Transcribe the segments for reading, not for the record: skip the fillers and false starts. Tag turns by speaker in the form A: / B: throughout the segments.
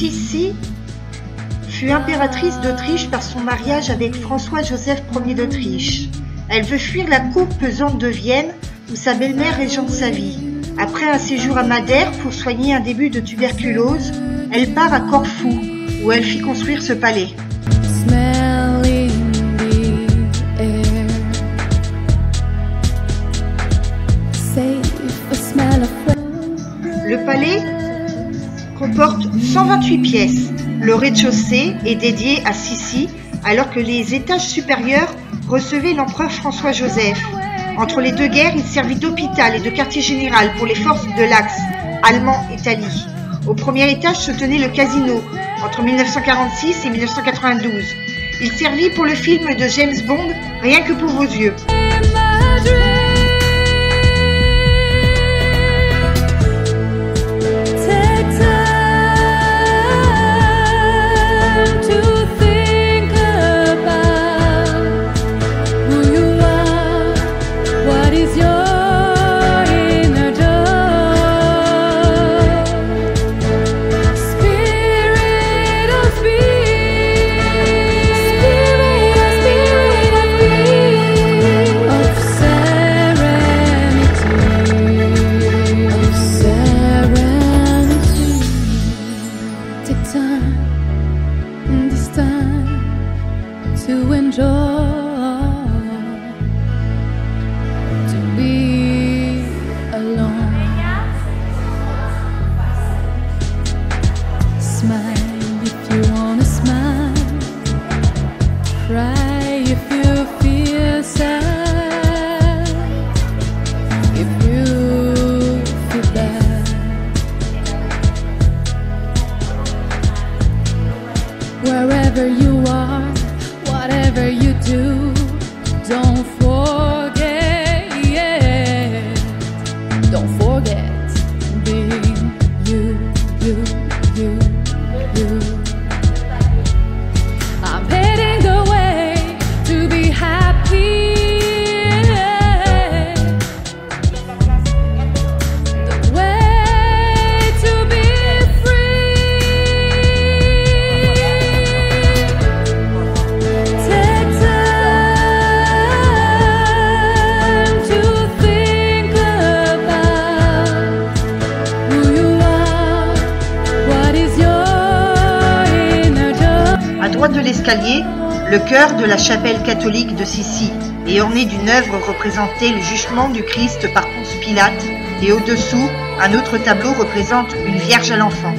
A: Sissi fut impératrice d'Autriche par son mariage avec François-Joseph Ier d'Autriche. Elle veut fuir la cour pesante de Vienne où sa belle-mère régente sa vie. Après un séjour à Madère pour soigner un début de tuberculose, elle part à Corfou où elle fit construire ce palais. Le palais comporte 128 pièces. Le rez-de-chaussée est dédié à Sissi, alors que les étages supérieurs recevaient l'empereur François-Joseph. Entre les deux guerres, il servit d'hôpital et de quartier général pour les forces de l'Axe, Allemand-Italie. Au premier étage se tenait le casino, entre 1946 et 1992. Il servit pour le film de James Bond, Rien que pour vos yeux.
B: To enjoy, to be alone. Smile if you wanna smile, cry if you feel sad, if you feel bad. Wherever you are, whatever you do, don't forget, don't forget being you. I'm heading the way to be happy, the way to be free. Take time to think about who you are, what is your inner joy.
A: À droite de l'escalier, le chœur de la chapelle catholique de Sissi est orné d'une œuvre représentant le jugement du Christ par Ponce Pilate, et au-dessous, un autre tableau représente une Vierge à l'enfant.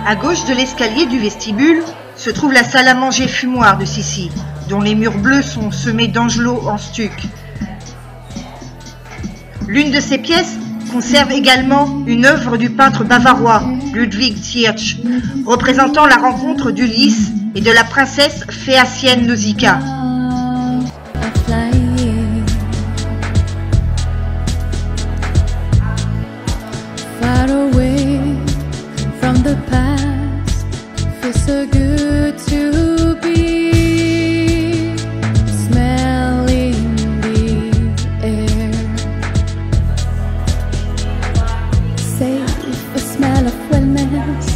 A: À gauche de l'escalier du vestibule se trouve la salle à manger fumoir de Sissi, dont les murs bleus sont semés d'angelots en stuc. L'une de ces pièces conserve également une œuvre du peintre bavarois Ludwig Tiersch, représentant la rencontre d'Ulysse et de la princesse phéacienne Nausicaa.
B: Far away from the past, feels so good to be smelling the air. Safe, a smell of wellness,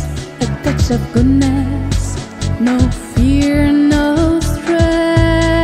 B: a touch of goodness, no fear, no stress.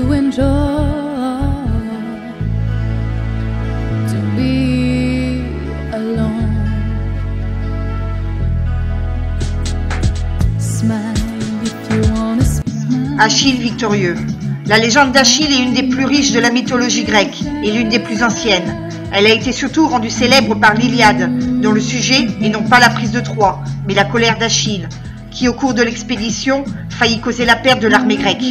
B: to enjoy, to be alone. Smile if you wanna smile.
A: Achille victorieux. La légende d'Achille est une des plus riches de la mythologie grecque et l'une des plus anciennes. Elle a été surtout rendue célèbre par l'Iliade, dont le sujet est non pas la prise de Troie, mais la colère d'Achille, qui au cours de l'expédition faillit causer la perte de l'armée grecque.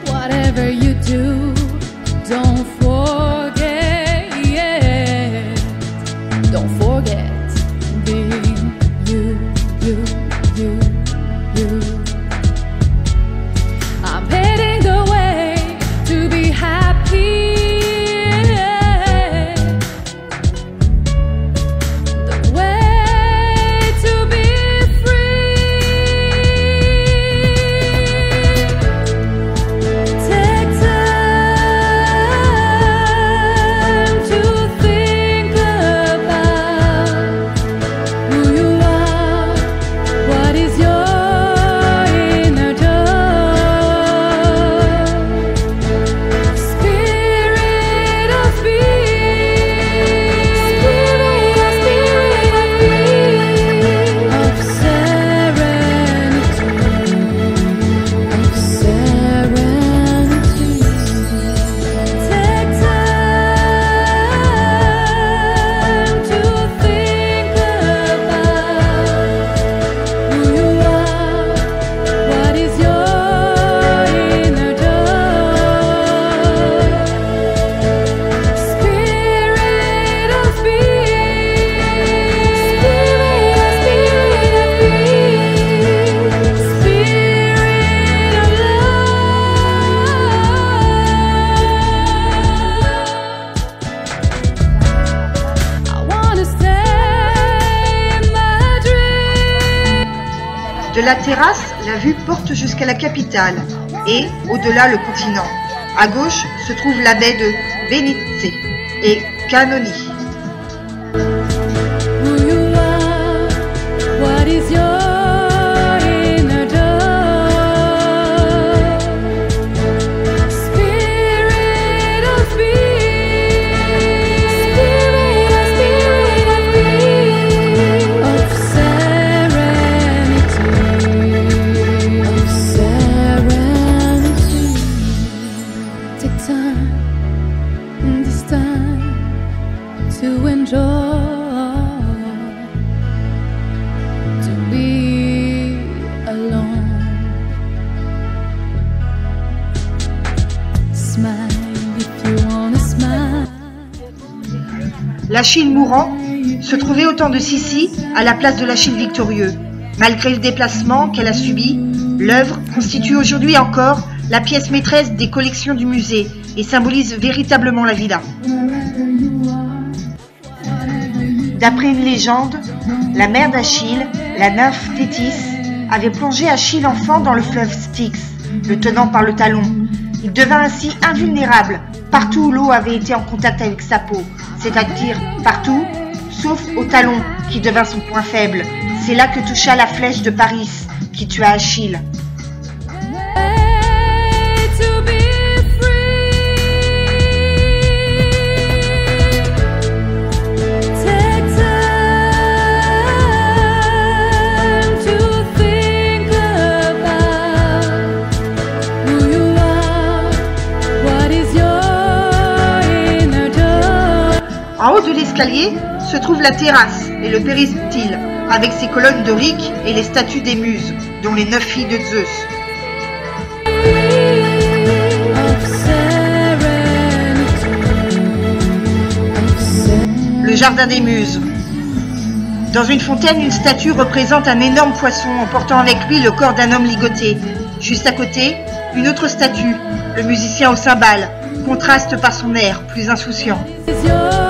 B: Whatever you do, don't forget, don't forget being you. I'm heading the way to be happy, the way to be free. Take time to think about who you are, what is your inner door. Spirit of peace, of serenity, Take time to think about who you are, what is your inner door. Spirit of peace, Spirit of love. I wanna stay in my dream.
A: De la terrasse, la vue porte jusqu'à la capitale et, au-delà, le continent. À gauche se trouve la baie de Venice et Canoni.
B: Who you are, what is your inner door. Spirit of peace, of serenity. Take time, this time, to enjoy, to be alone. Smile if you wanna smile.
A: L'Achille mourant se trouvait au temps de Sissi à la place de l'Achille victorieux. Malgré le déplacement qu'elle a subi, l'œuvre constitue aujourd'hui encore la pièce maîtresse des collections du musée et symbolise véritablement la villa. D'après une légende, la mère d'Achille, la nymphe Thétis, avait plongé Achille enfant dans le fleuve Styx, le tenant par le talon. Il devint ainsi invulnérable partout où l'eau avait été en contact avec sa peau, c'est-à-dire partout, sauf au talon qui devint son point faible. C'est là que toucha la flèche de Paris qui tua Achille.
B: To be free. Take time to think about who you are, what is your inner door.
A: En haut de l'escalier se trouve la terrasse et le péristyle, avec ses colonnes doriques et les statues des muses, dont les 9 filles de Zeus. Le jardin des muses. Dans une fontaine, une statue représente un énorme poisson en portant avec lui le corps d'un homme ligoté. Juste à côté, une autre statue, le musicien aux cymbales, contraste par son air plus insouciant.
B: Is your